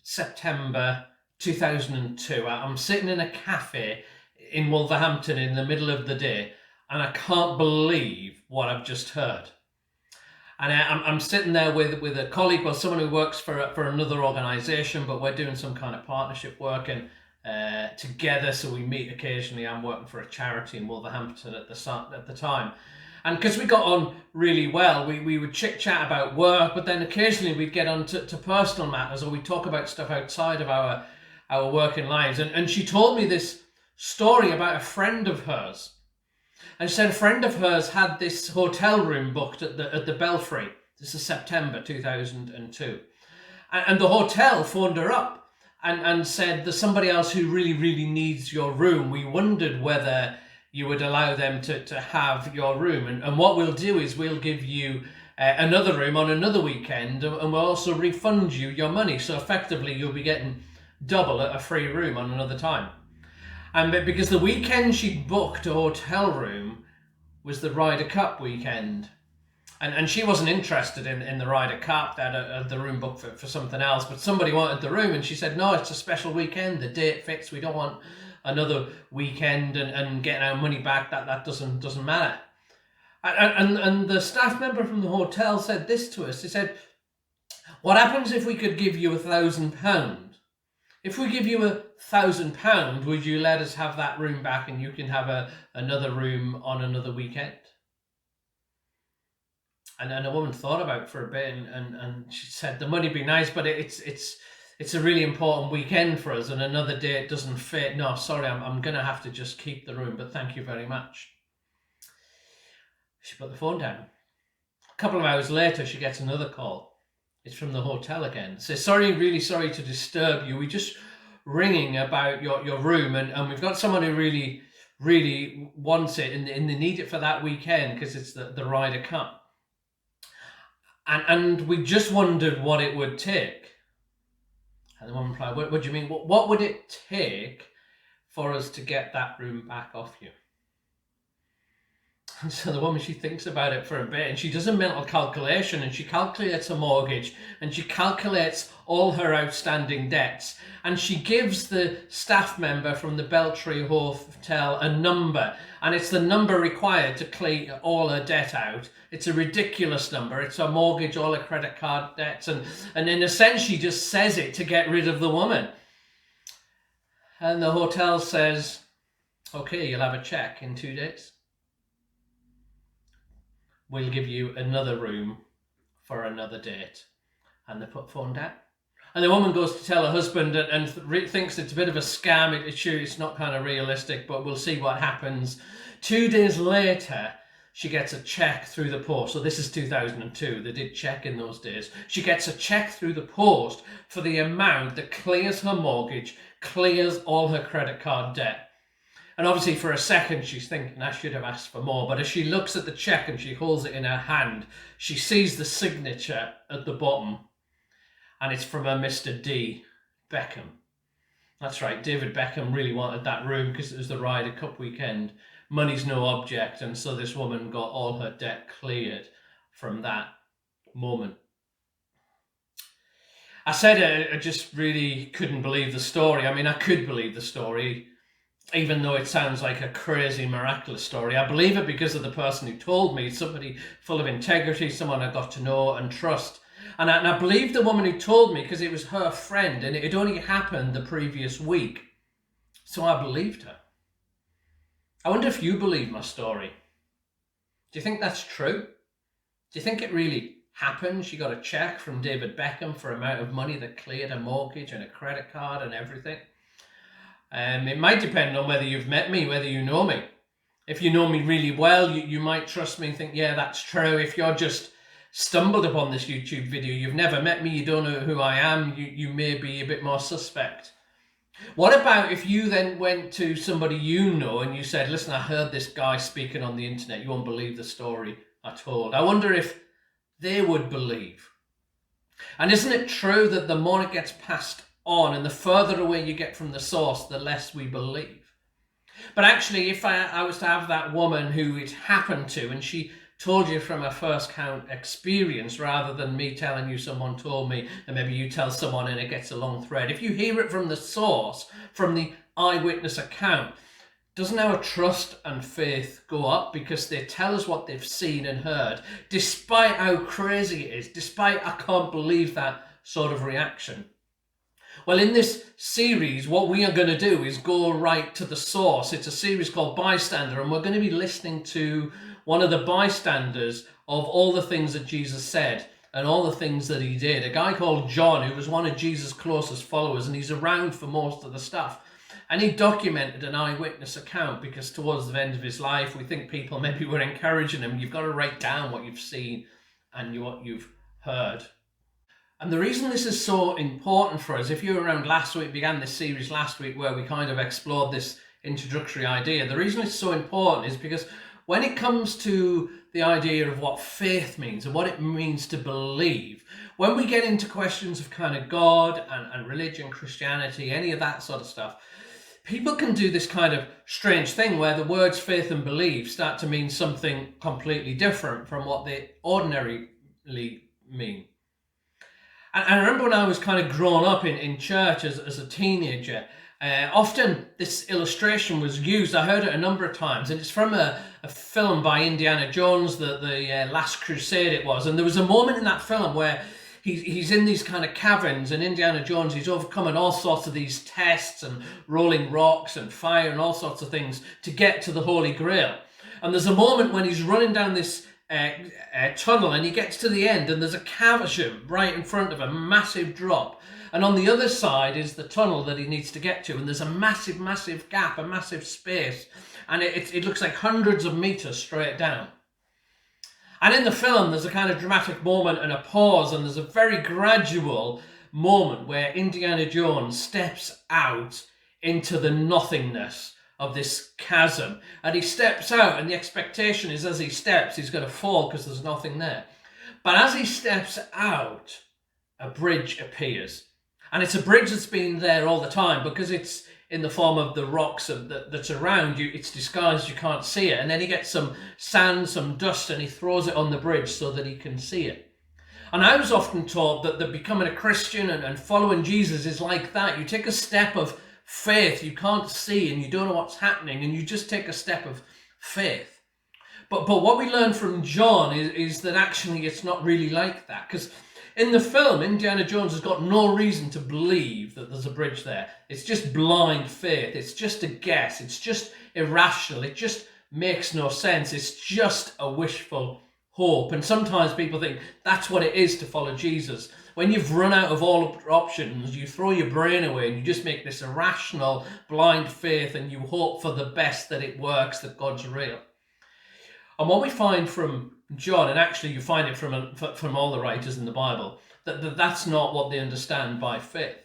September 2002. I'm sitting in a cafe in Wolverhampton in the middle of the day, and I can't believe what I've just heard. And I'm sitting there with a colleague, well, someone who works for another organisation, but we're doing some kind of partnership work and together, so we meet occasionally. I'm working for a charity in Wolverhampton at the time. And because we got on really well, we would chit-chat about work, but then occasionally we'd get on to personal matters, or we'd talk about stuff outside of our working lives. And she told me this story about a friend of hers. And she said a friend of hers had this hotel room booked at the Belfry. This is September 2002. And the hotel phoned her up and said, there's somebody else who really, really needs your room. We wondered whether you would allow them to have your room. And what we'll do is we'll give you another room on another weekend, and we'll also refund you your money. So effectively, you'll be getting double a free room on another time. And because the weekend she'd booked a hotel room was the Ryder Cup weekend. And she wasn't interested in the Ryder Cup. They had the room booked for something else, but somebody wanted the room, and she said, no, it's a special weekend. The date fits. We don't want another weekend and getting our money back. That doesn't matter. And the staff member from the hotel said this to us. He said, what happens if we could give you £1,000? If we give you £1,000, would you let us have that room back and you can have another room on another weekend? And a woman thought about it for a bit, and she said the money'd be nice, but it's a really important weekend for us, and another date doesn't fit. No, sorry, I'm going to have to just keep the room, but thank you very much. She put the phone down. A couple of hours later, she gets another call. It's from the hotel again. It says, sorry, really sorry to disturb you. We're just ringing about your room, and we've got someone who really, really wants it, and they need it for that weekend because it's the Ryder Cup. And we just wondered what it would take. And the woman replied, what do you mean? What would it take for us to get that room back off you? And so the woman, she thinks about it for a bit, and she does a mental calculation, and she calculates a mortgage, and she calculates all her outstanding debts, and she gives the staff member from the Belfry Hotel a number, and it's the number required to clear all her debt out. It's a ridiculous number. It's her mortgage, all her credit card debts, and in a sense she just says it to get rid of the woman. And the hotel says, okay, you'll have a check in 2 days. We'll give you another room for another date. And they put phone down. And the woman goes to tell her husband and thinks it's a bit of a scam. It's not kind of realistic, but we'll see what happens. 2 days later, she gets a check through the post. So this is 2002. They did check in those days. She gets a check through the post for the amount that clears her mortgage, clears all her credit card debt. And obviously for a second she's thinking, I should have asked for more. But as she looks at the check and she holds it in her hand, she sees the signature at the bottom. And it's from a Mr. D. Beckham. That's right, David Beckham really wanted that room because it was the Ryder Cup weekend. Money's no object, and so this woman got all her debt cleared from that moment. I said I just really couldn't believe the story. I mean, I could believe the story, even though it sounds like a crazy, miraculous story. I believe it because of the person who told me. Somebody full of integrity, someone I got to know and trust. And I believe the woman who told me because it was her friend, and it had only happened the previous week. So I believed her. I wonder if you believe my story. Do you think that's true? Do you think it really happened? She got a check from David Beckham for an amount of money that cleared a mortgage and a credit card and everything. It might depend on whether you've met me, whether you know me. If you know me really well, you might trust me and think, yeah, that's true. If you're just stumbled upon this YouTube video, you've never met me, you don't know who I am, you may be a bit more suspect. What about if you then went to somebody you know and you said, listen, I heard this guy speaking on the internet, you won't believe the story I told. I wonder if they would believe. And isn't it true that the more it gets passed on and the further away you get from the source, the less we believe? But actually, if I was to have that woman who it happened to, and she told you from a first-hand experience rather than me telling you someone told me, and maybe you tell someone and it gets a long thread. If you hear it from the source, from the eyewitness account, doesn't our trust and faith go up because they tell us what they've seen and heard, despite how crazy it is, despite I can't believe that sort of reaction? Well, in this series, what we are going to do is go right to the source. It's a series called Bystander, and we're going to be listening to one of the bystanders of all the things that Jesus said and all the things that he did. A guy called John, who was one of Jesus' closest followers, and he's around for most of the stuff. And he documented an eyewitness account because towards the end of his life, we think people maybe were encouraging him. You've got to write down what you've seen and what you've heard. And the reason this is so important for us, if you were around last week, began this series last week where we kind of explored this introductory idea, the reason it's so important is because when it comes to the idea of what faith means and what it means to believe, when we get into questions of kind of God and religion, Christianity, any of that sort of stuff, people can do this kind of strange thing where the words faith and belief start to mean something completely different from what they ordinarily mean. And I remember when I was kind of grown up in church as a teenager, often this illustration was used. I heard it a number of times, and it's from a film by Indiana Jones, the Last Crusade it was. And there was a moment in that film where he's in these kind of caverns, and Indiana Jones, he's overcoming all sorts of these tests and rolling rocks and fire and all sorts of things to get to the Holy Grail. And there's a moment when he's running down this tunnel, and he gets to the end, and there's a cavern right in front of a massive drop, and on the other side is the tunnel that he needs to get to, and there's a massive gap, a massive space, and it looks like hundreds of meters straight down. And in the film there's a kind of dramatic moment and a pause, and there's a very gradual moment where Indiana Jones steps out into the nothingness of this chasm, and he steps out, and the expectation is as he steps he's going to fall because there's nothing there. But as he steps out, a bridge appears, and it's a bridge that's been there all the time because it's in the form of the rocks that's around you. It's disguised, you can't see it, and then he gets some sand, some dust, and he throws it on the bridge so that he can see it. And I was often taught that becoming a Christian and following Jesus is like that. You take a step of faith, you can't see and you don't know what's happening, and you just take a step of faith. But what we learn from John is that actually it's not really like that, because in the film Indiana Jones has got no reason to believe that there's a bridge there. It's just blind faith, it's just a guess, it's just irrational, it just makes no sense, it's just a wishful hope. And sometimes people think that's what it is to follow Jesus. When you've run out of all options, you throw your brain away and you just make this irrational, blind faith, and you hope for the best, that it works, that God's real. And what we find from John, and actually you find it from all the writers in the Bible, that's not what they understand by faith.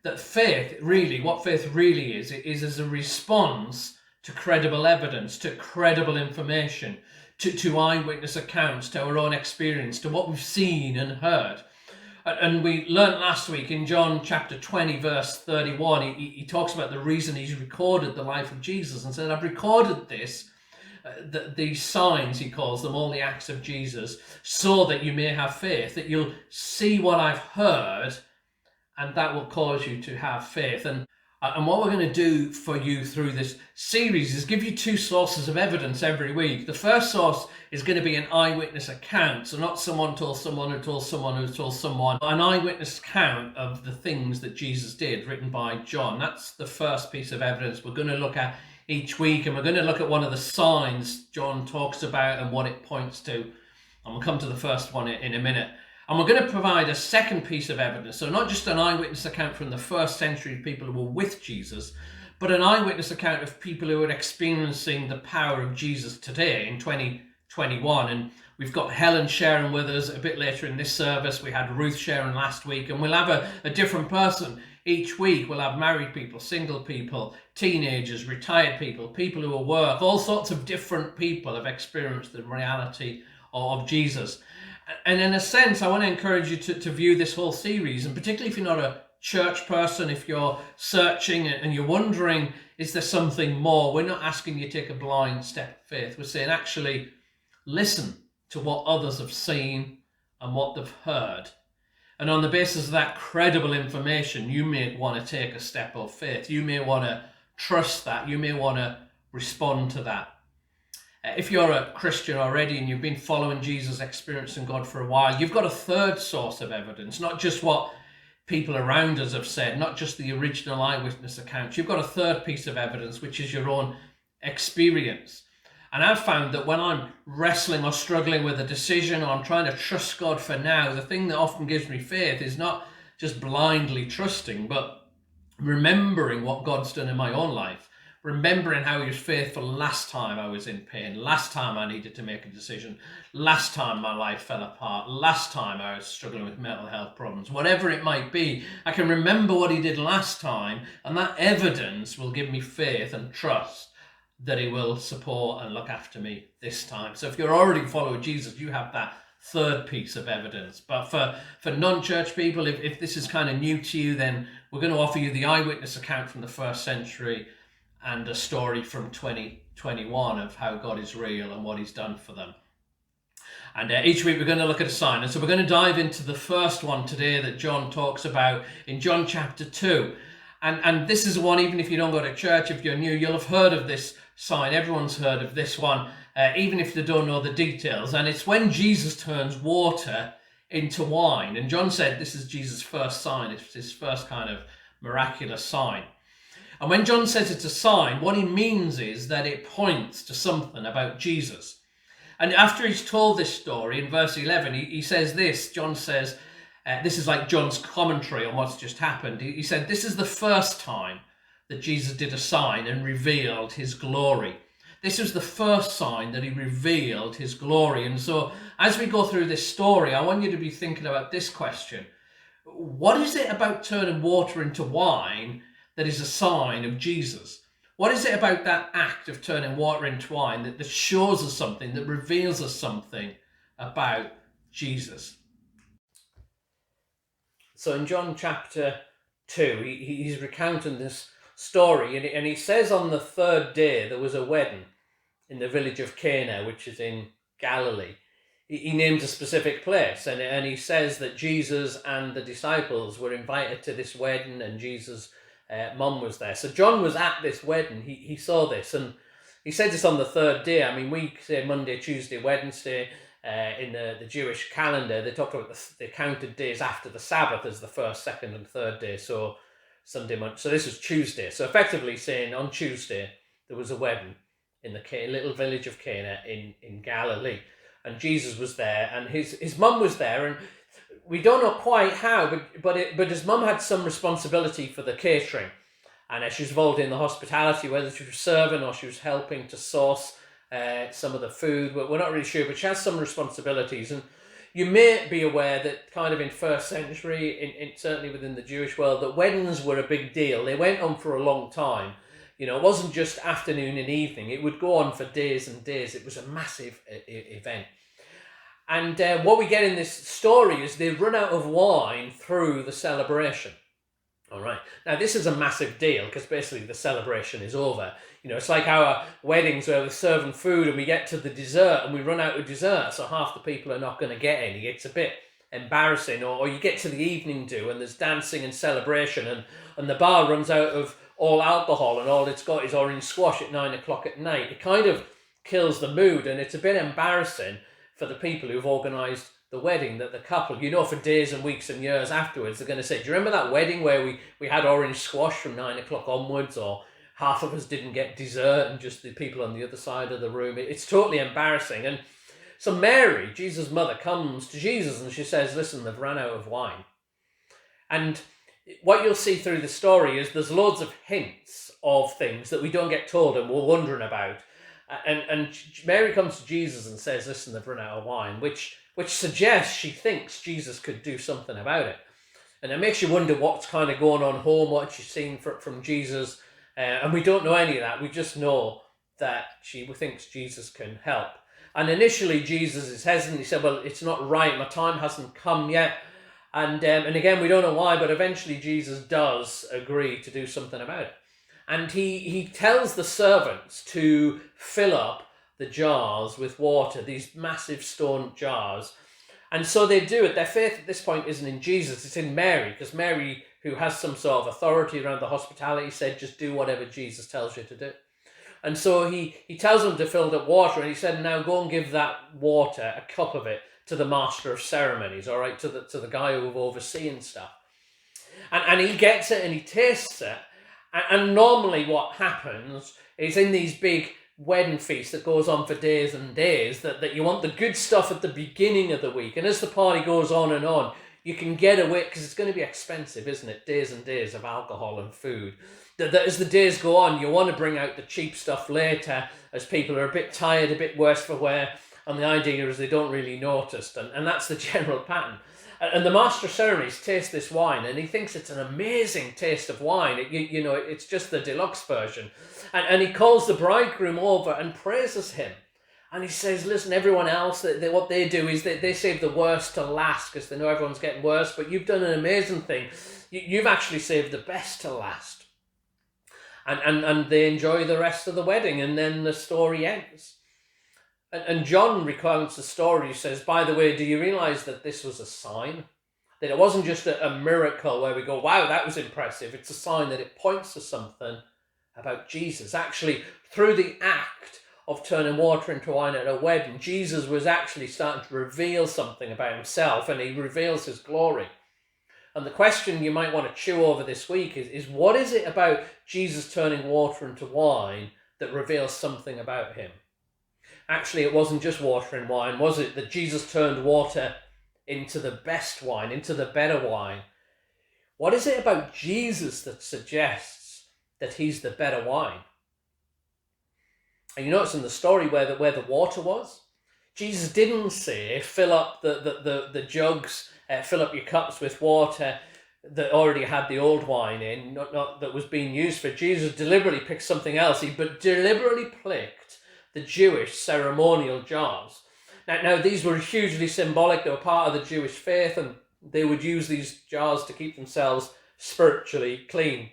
That faith really, what faith really is as a response to credible evidence, to credible information, to eyewitness accounts, to our own experience, to what we've seen and heard. And we learnt last week in John chapter 20, verse 31, he talks about the reason he's recorded the life of Jesus, and said, I've recorded this, these signs, he calls them, all the acts of Jesus, so that you may have faith, that you'll see what I've heard, and that will cause you to have faith. And what we're going to do for you through this series is give you two sources of evidence every week. The first source is going to be an eyewitness account. So not someone told someone who told someone who told someone. An eyewitness account of the things that Jesus did, written by John. That's the first piece of evidence we're going to look at each week. And we're going to look at one of the signs John talks about and what it points to. And we'll come to the first one in a minute. And we're going to provide a second piece of evidence. So not just an eyewitness account from the first century people who were with Jesus, but an eyewitness account of people who are experiencing the power of Jesus today in 2021. And we've got Helen sharing with us a bit later in this service. We had Ruth sharing last week, and we'll have a different person each week. We'll have married people, single people, teenagers, retired people, people who are work. All sorts of different people have experienced the reality of Jesus. And in a sense, I want to encourage you to view this whole series, and particularly if you're not a church person, if you're searching and you're wondering, is there something more? We're not asking you to take a blind step of faith. We're saying, actually, listen to what others have seen and what they've heard. And on the basis of that credible information, you may want to take a step of faith. You may want to trust that. You may want to respond to that. If you're a Christian already and you've been following Jesus, experiencing God for a while, you've got a third source of evidence, not just what people around us have said, not just the original eyewitness accounts. You've got a third piece of evidence, which is your own experience. And I've found that when I'm wrestling or struggling with a decision, or I'm trying to trust God for now, the thing that often gives me faith is not just blindly trusting, but remembering what God's done in my own life. Remembering how he was faithful last time I was in pain, last time I needed to make a decision, last time my life fell apart, last time I was struggling with mental health problems, whatever it might be. I can remember what he did last time, and that evidence will give me faith and trust that he will support and look after me this time. So if you're already following Jesus, you have that third piece of evidence. But for non-church people, if this is kind of new to you, then we're going to offer you the eyewitness account from the first century and a story from 2021 of how God is real and what he's done for them. And each week we're going to look at a sign. And so we're going to dive into the first one today that John talks about in John chapter 2. And this is one, even if you don't go to church, if you're new, you'll have heard of this sign. Everyone's heard of this one, even if they don't know the details. And it's when Jesus turns water into wine. And John said this is Jesus' first sign. It's his first kind of miraculous sign. And when John says it's a sign, what he means is that it points to something about Jesus. And after he's told this story, in verse 11, he says this. John says, this is like John's commentary on what's just happened. He said, this is the first time that Jesus did a sign and revealed his glory. This was the first sign that he revealed his glory. And so as we go through this story, I want you to be thinking about this question. What is it about turning water into wine that is a sign of Jesus? What is it about that act of turning water into wine that shows us something, that reveals us something about Jesus? So in John chapter 2, he's recounting this story, and he says on the third day there was a wedding in the village of Cana, which is in Galilee. He names a specific place, and he says that Jesus and the disciples were invited to this wedding, and Jesus' mum was there. So John was at this wedding. He saw this, and he said this on the third day. I mean, we say Monday, Tuesday, Wednesday. In the Jewish calendar, they talk about the counted days after the Sabbath as the first, second, and third day. So Sunday, Monday. So this was Tuesday. So effectively saying on Tuesday there was a wedding in the little village of Cana in Galilee, and Jesus was there, and his mum was there, and we don't know quite how, but his mum had some responsibility for the catering, and she was involved in the hospitality, whether she was serving or she was helping to source some of the food. We're not really sure, but she has some responsibilities. And you may be aware that kind of in first century, certainly within the Jewish world, that weddings were a big deal. They went on for a long time. You know, it wasn't just afternoon and evening. It would go on for days and days. It was a massive event. And what we get in this story is they run out of wine through the celebration. All right. Now, this is a massive deal because basically the celebration is over. You know, it's like our weddings where we're serving food and we get to the dessert and we run out of dessert, so half the people are not going to get any. It's a bit embarrassing. Or you get to the evening do and there's dancing and celebration, and the bar runs out of all alcohol and all it's got is orange squash at 9 o'clock at night. It kind of kills the mood, and it's a bit embarrassing for the people who've organised the wedding, that the couple, you know, for days and weeks and years afterwards, they're going to say, do you remember that wedding where we had orange squash from 9 o'clock onwards, or half of us didn't get dessert and just the people on the other side of the room? It's totally embarrassing. And so Mary, Jesus' mother, comes to Jesus and she says, listen, they've run out of wine. And what you'll see through the story is there's loads of hints of things that we don't get told and we're wondering about. And Mary comes to Jesus and says, listen, they've run out of wine, which suggests she thinks Jesus could do something about it. And it makes you wonder what's kind of going on home, what she's seen from Jesus. And we don't know any of that. We just know that she thinks Jesus can help. And initially, Jesus is hesitant. He said, well, it's not right. My time hasn't come yet. And again, we don't know why, but eventually Jesus does agree to do something about it. And he tells the servants to fill up the jars with water, these massive stone jars. And so they do it. Their faith at this point isn't in Jesus, it's in Mary, because Mary, who has some sort of authority around the hospitality, said, just do whatever Jesus tells you to do. And so he tells them to fill the water, and he said, now go and give that water, a cup of it, to the master of ceremonies, all right, to the guy who's overseeing stuff. And he gets it and he tastes it. And normally what happens is in these big wedding feasts that goes on for days and days, that you want the good stuff at the beginning of the week. And as the party goes on, you can get away, because it's going to be expensive, isn't it? Days and days of alcohol and food. That as the days go on, you want to bring out the cheap stuff later as people are a bit tired, a bit worse for wear. And the idea is they don't really notice. And that's the general pattern. And the master of ceremonies tastes this wine, and he thinks it's an amazing taste of wine. It's just the deluxe version. And he calls the bridegroom over and praises him. And he says, listen, everyone else, what they do is they save the worst to last because they know everyone's getting worse, but you've done an amazing thing. You've actually saved the best to last. And they enjoy the rest of the wedding, and then the story ends. And John recounts the story. He says, by the way, do you realise that this was a sign? That it wasn't just a miracle where we go, wow, that was impressive. It's a sign that it points to something about Jesus. Actually, through the act of turning water into wine at a wedding, Jesus was actually starting to reveal something about himself, and he reveals his glory. And the question you might want to chew over this week is what is it about Jesus turning water into wine that reveals something about him? Actually, it wasn't just water and wine, was it? That Jesus turned water into the best wine, into the better wine. What is it about Jesus that suggests that he's the better wine? And you notice in the story where the water was, Jesus didn't say, fill up the jugs, fill up your cups with water that already had the old wine in, not that was being used for. Jesus deliberately picked something else, but deliberately picked the Jewish ceremonial jars. Now these were hugely symbolic. They were part of the Jewish faith, and they would use these jars to keep themselves spiritually clean.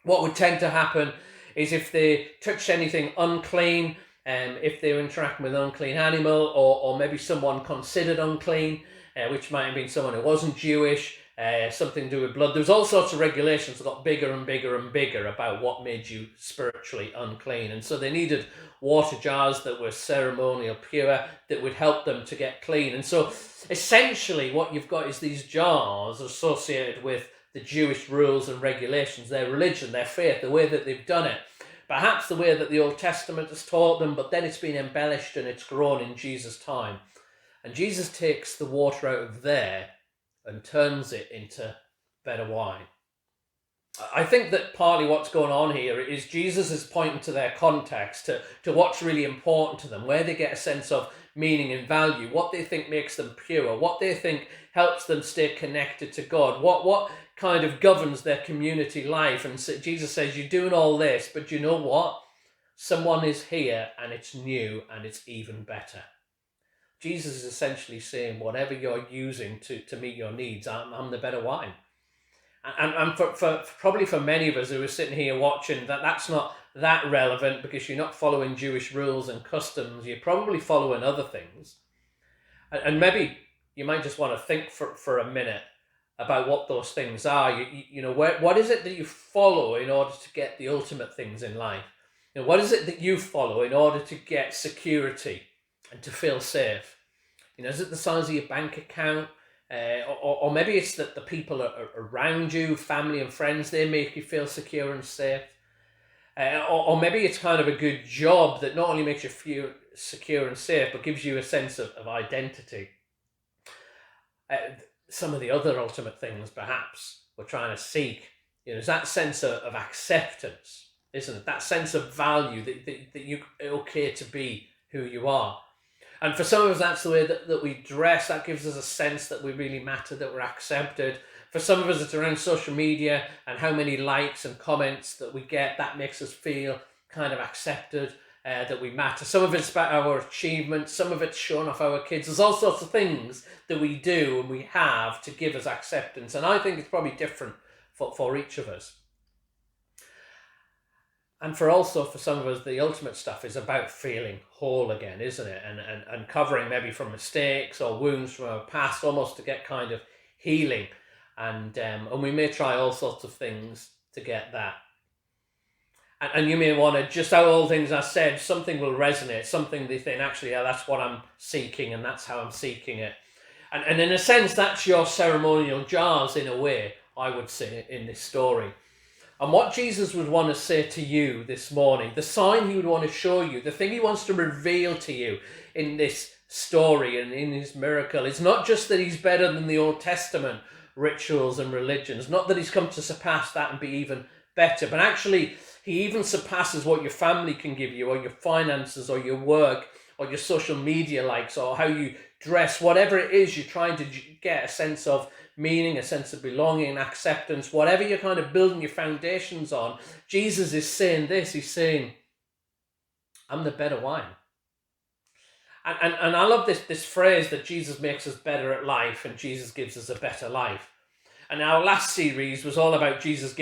What would tend to happen is if they touched anything unclean, if they were interacting with an unclean animal, or maybe someone considered unclean, which might have been someone who wasn't Jewish, something to do with blood. There was all sorts of regulations that got bigger and bigger and bigger about what made you spiritually unclean. And so they needed water jars that were ceremonial pure, that would help them to get clean. And so essentially what you've got is these jars associated with the Jewish rules and regulations, their religion, their faith, the way that they've done it. Perhaps the way that the Old Testament has taught them, but then it's been embellished and it's grown in Jesus' time. And Jesus takes the water out of there and turns it into better wine. I think that partly what's going on here is Jesus is pointing to their context, to what's really important to them, where they get a sense of meaning and value, what they think makes them pure, what they think helps them stay connected to God, what kind of governs their community life. And so Jesus says, you're doing all this, but you know what? Someone is here and it's new and it's even better. Jesus is essentially saying, whatever you're using to meet your needs, I'm the better wine. And for probably for many of us who are sitting here watching, that's not that relevant because you're not following Jewish rules and customs. You're probably following other things. And maybe you might just want to think for a minute about what those things are. What is it that you follow in order to get the ultimate things in life? What is it that you follow in order to get security and to feel safe? Is it the size of your bank account? Or maybe it's that the people around you, family and friends, they make you feel secure and safe. Or maybe it's kind of a good job that not only makes you feel secure and safe, but gives you a sense of identity. Some of the other ultimate things, perhaps, we're trying to seek, is that sense of acceptance, isn't it? That sense of value, that you're okay to be who you are. And for some of us, that's the way that we dress. That gives us a sense that we really matter, that we're accepted. For some of us, it's around social media and how many likes and comments that we get. That makes us feel kind of accepted, that we matter. Some of it's about our achievements. Some of it's showing off our kids. There's all sorts of things that we do and we have to give us acceptance. And I think it's probably different for each of us. And for some of us, the ultimate stuff is about feeling whole again, isn't it? And covering maybe from mistakes or wounds from our past, almost to get kind of healing. And we may try all sorts of things to get that. And you may want to, just out of all things I said, something will resonate, something they think, actually, yeah, that's what I'm seeking, and that's how I'm seeking it. And in a sense, that's your ceremonial jars, in a way, I would say, in this story. And what Jesus would want to say to you this morning, the sign he would want to show you, the thing he wants to reveal to you in this story and in his miracle, is not just that he's better than the Old Testament rituals and religions, not that he's come to surpass that and be even better, but actually he even surpasses what your family can give you, or your finances, or your work, or your social media likes, or how you dress, whatever it is you're trying to get a sense of meaning, a sense of belonging, acceptance, whatever you're kind of building your foundations on. Jesus is saying this, he's saying, I'm the better wine. And I love this phrase that Jesus makes us better at life and Jesus gives us a better life. And our last series was all about Jesus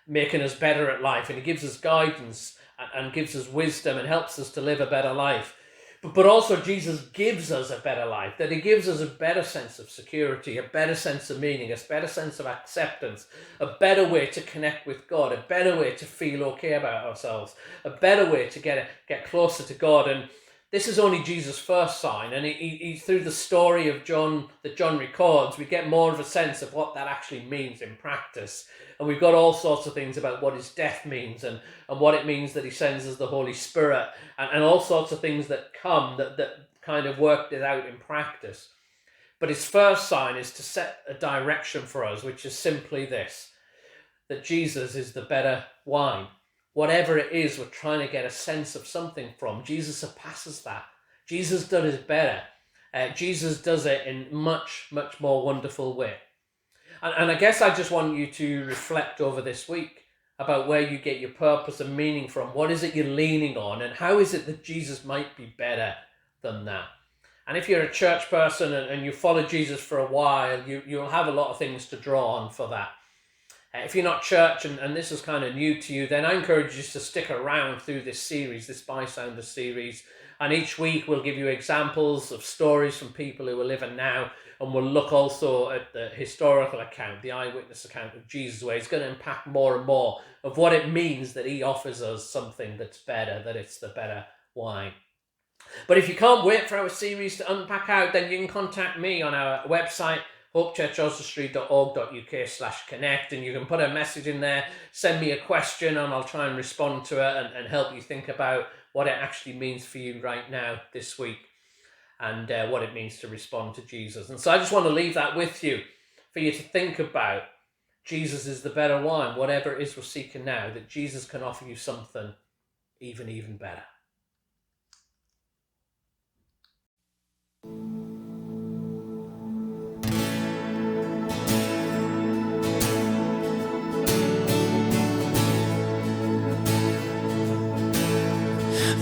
making us better at life, and he gives us guidance and gives us wisdom and helps us to live a better life. But also Jesus gives us a better life, that he gives us a better sense of security, a better sense of meaning, a better sense of acceptance, a better way to connect with God, a better way to feel okay about ourselves, a better way to get closer to God. And this is only Jesus' first sign, and he through the story of John that John records, we get more of a sense of what that actually means in practice. And we've got all sorts of things about what his death means and what it means that he sends us the Holy Spirit and all sorts of things that come that kind of worked it out in practice. But his first sign is to set a direction for us, which is simply this, that Jesus is the better wine. Whatever it is we're trying to get a sense of something from, Jesus surpasses that. Jesus does it better. Jesus does it in much, much more wonderful way. And I guess I just want you to reflect over this week about where you get your purpose and meaning from. What is it you're leaning on, and how is it that Jesus might be better than that? And if you're a church person and you follow Jesus for a while, you'll have a lot of things to draw on for that. If you're not church and this is kind of new to you, then I encourage you to stick around through this series, this Bystander series. And each week we'll give you examples of stories from people who are living now. And we'll look also at the historical account, the eyewitness account of Jesus, where he's going to unpack more and more of what it means that he offers us something that's better, that it's the better wine. But if you can't wait for our series to unpack out, then you can contact me on our website, hopechurchosweststreet.org.uk/connect, and you can put a message in there, send me a question, and I'll try and respond to it and help you think about what it actually means for you right now this week, and what it means to respond to Jesus. And so I just want to leave that with you, for you to think about. Jesus is the better wine, whatever it is we're seeking now, that Jesus can offer you something even better.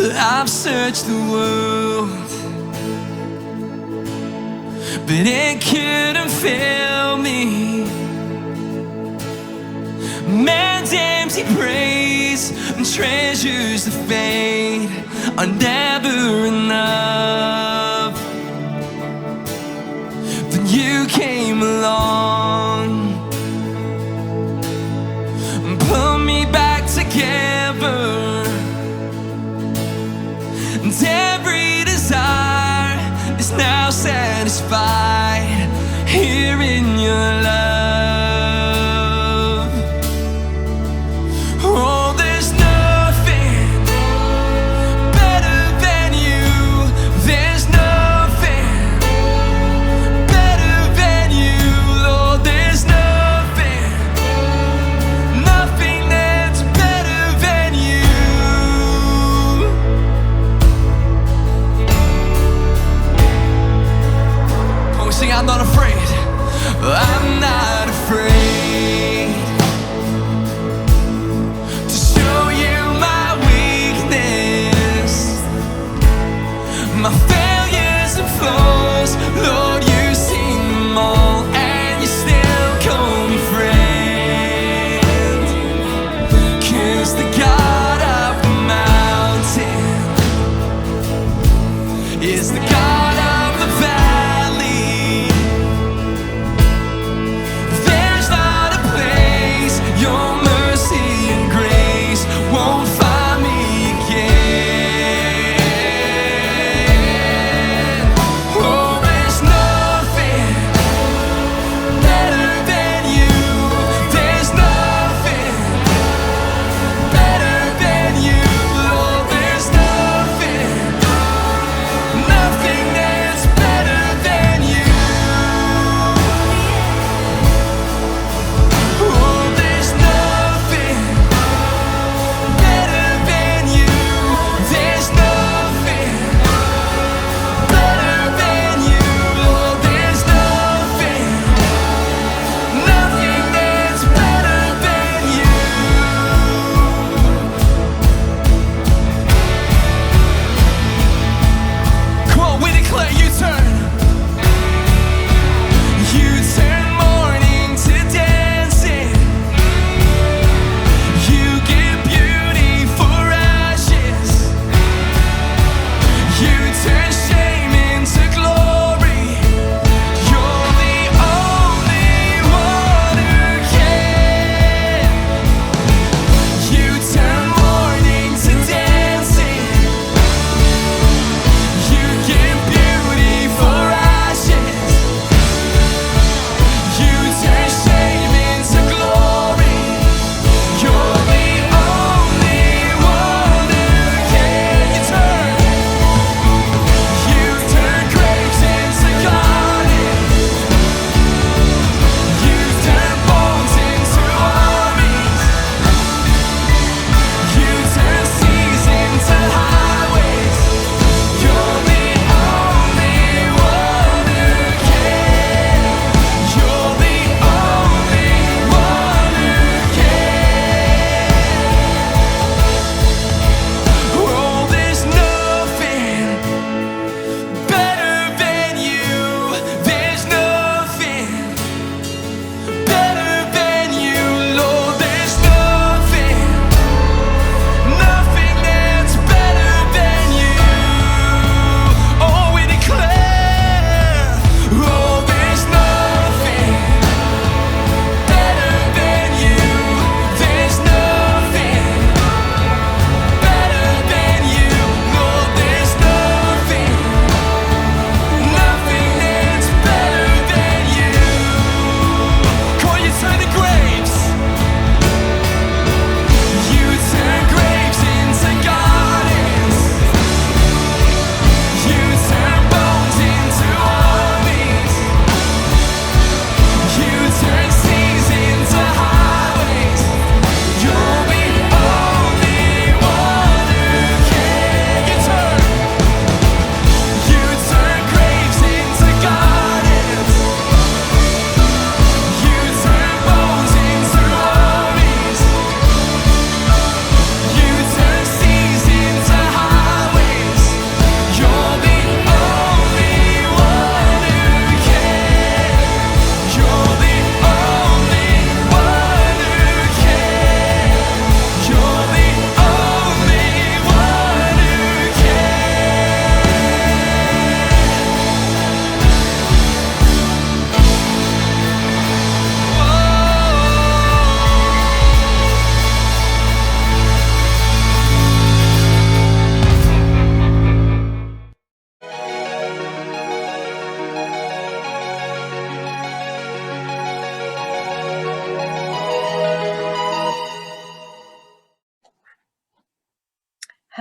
I've searched the world, but it couldn't fill me. Man's empty praise and treasures that fade are never enough. Then you came along and put me back together. And every desire is now satisfied here in your love. Oh, there's nothing better than you. There's nothing better than you. Oh, there's nothing that's better than you.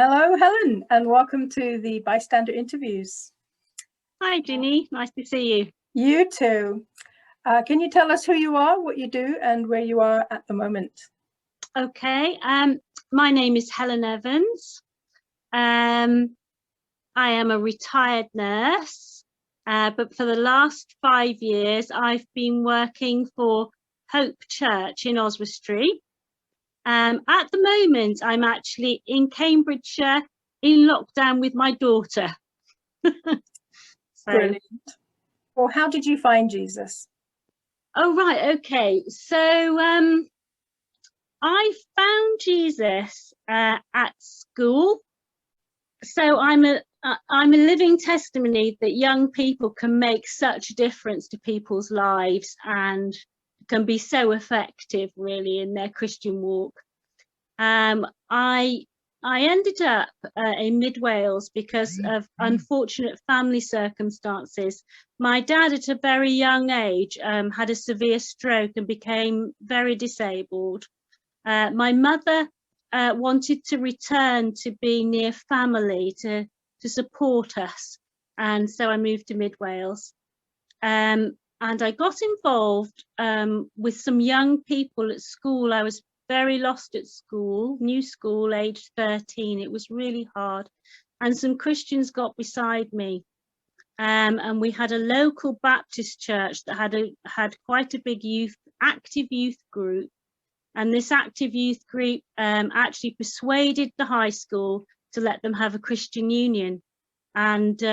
Hello, Helen, and welcome to the Bystander interviews. Hi, Ginny. Nice to see you. You too. Can you tell us who you are, what you do, and where you are at the moment? Okay. My name is Helen Evans. I am a retired nurse, but for the last 5 years, I've been working for Hope Church in Oswestry. At the moment, I'm actually in Cambridgeshire in lockdown with my daughter. Brilliant. Well, how did you find Jesus? Oh, right. Okay. So I found Jesus at school. So I'm a living testimony that young people can make such a difference to people's lives and can be so effective, really, in their Christian walk. I ended up in Mid Wales because of unfortunate family circumstances. My dad, at a very young age, had a severe stroke and became very disabled. My mother wanted to return to being near family to support us, and so I moved to Mid Wales. And I got involved with some young people at school. I was very lost at school, new school, aged 13. It was really hard. And some Christians got beside me. And we had a local Baptist church that had quite a big active youth group. And this active youth group actually persuaded the high school to let them have a Christian union. And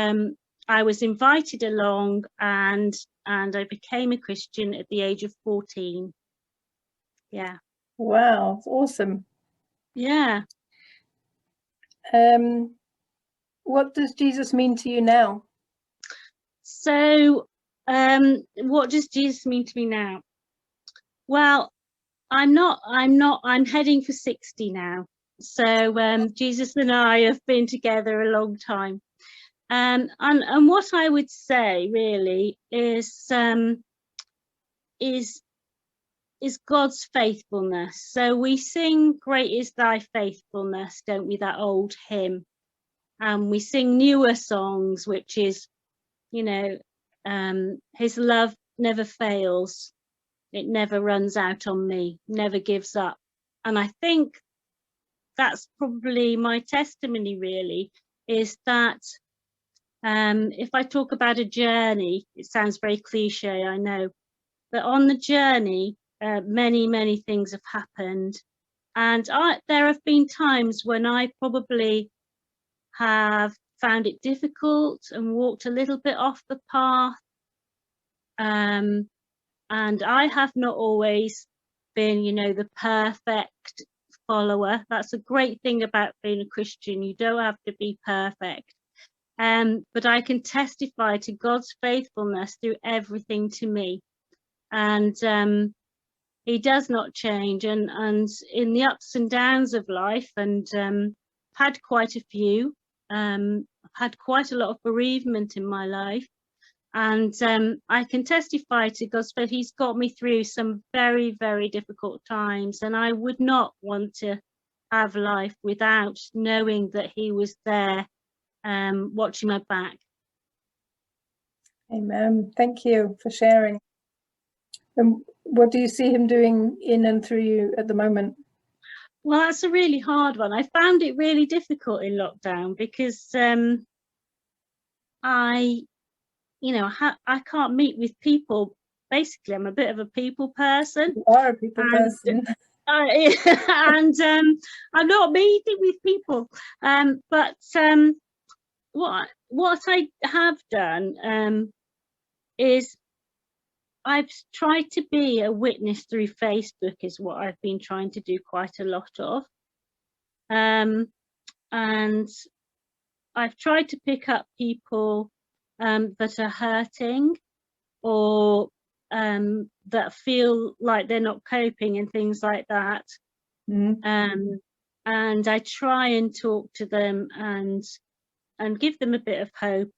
I was invited along, and I became a Christian at the age of 14. Yeah. Wow, awesome. Yeah. What does Jesus mean to you now? So, what does Jesus mean to me now? Well, I'm heading for 60 now. So, Jesus and I have been together a long time. And what I would say really is God's faithfulness. So we sing "Great is Thy Faithfulness," don't we? That old hymn, and we sing newer songs, which is, His love never fails, it never runs out on me, never gives up. And I think that's probably my testimony. Really, is that if I talk about a journey, it sounds very cliche, I know, but on the journey, many things have happened, and there have been times when I probably have found it difficult and walked a little bit off the path, and I have not always been, the perfect follower. That's a great thing about being a Christian. You don't have to be perfect, but I can testify to God's faithfulness through everything to me. And He does not change, and in the ups and downs of life, and had quite a few, I've had quite a lot of bereavement in my life, and I can testify to God's faith. He's got me through some very difficult times, and I would not want to have life without knowing that He was there, watching my back. Amen. Thank you for sharing. And what do you see Him doing in and through you at the moment? Well, that's a really hard one. I found it really difficult in lockdown because I can't meet with people. Basically, I'm a bit of a people person. You are a people person. And I'm not meeting with people. But what I have done is I've tried to be a witness through Facebook, is what I've been trying to do quite a lot of. And I've tried to pick up people that are hurting, or that feel like they're not coping and things like that. And I try and talk to them and give them a bit of hope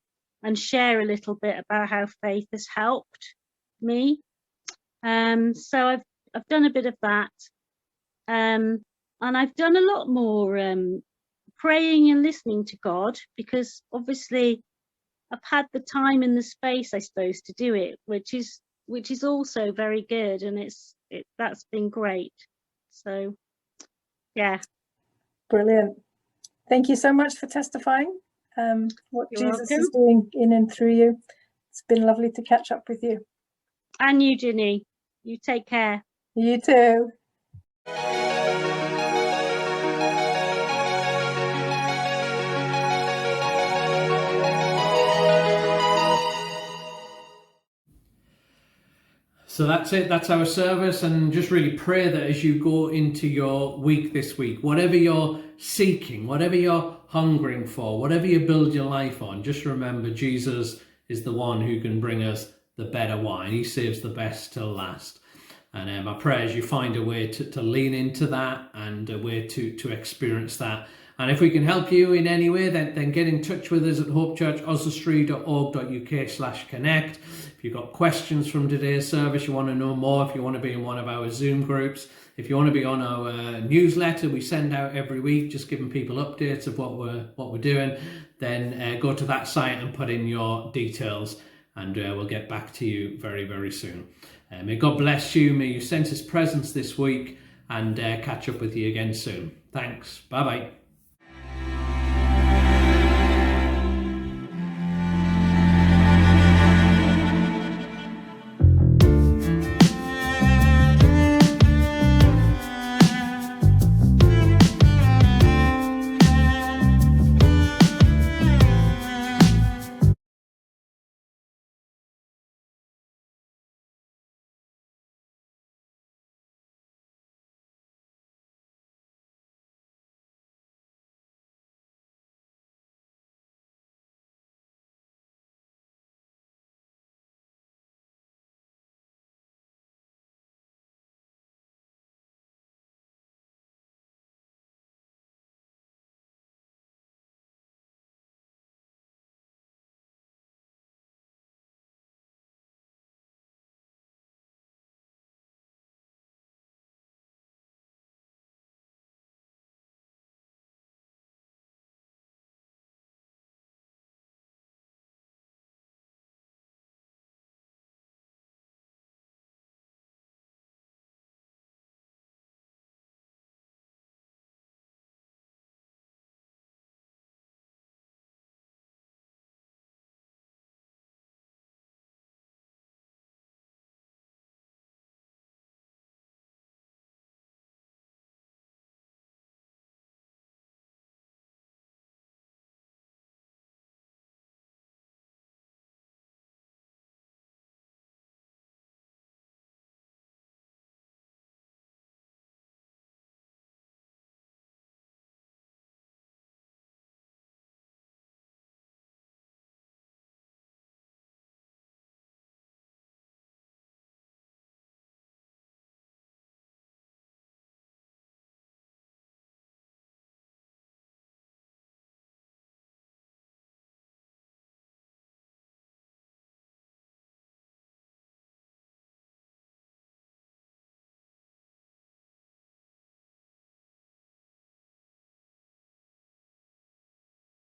and share a little bit about how faith has helped me. So I've done a bit of that, and I've done a lot more praying and listening to God, because obviously I've had the time and the space, I suppose, to do it, which is also very good, and that's been great. So yeah. Brilliant. Thank you so much for testifying what You're Jesus welcome. is doing in and through you. It's been lovely to catch up with you. And you, Ginny, you take care. You too. So that's it. That's our service. And just really pray that as you go into your week this week, whatever you're seeking, whatever you're hungering for, whatever you build your life on, just remember Jesus is the one who can bring us the better wine. He saves the best till last. And I pray as you find a way to lean into that and a way to experience that. And if we can help you in any way, then get in touch with us at hopechurchoswestry.org.uk/connect. If you've got questions from today's service, you want to know more, if you want to be in one of our Zoom groups, if you want to be on our newsletter we send out every week, just giving people updates of what we're doing, then go to that site and put in your details, and we'll get back to you very, very soon. May God bless you. May you sense his presence this week, and catch up with you again soon. Thanks. Bye-bye.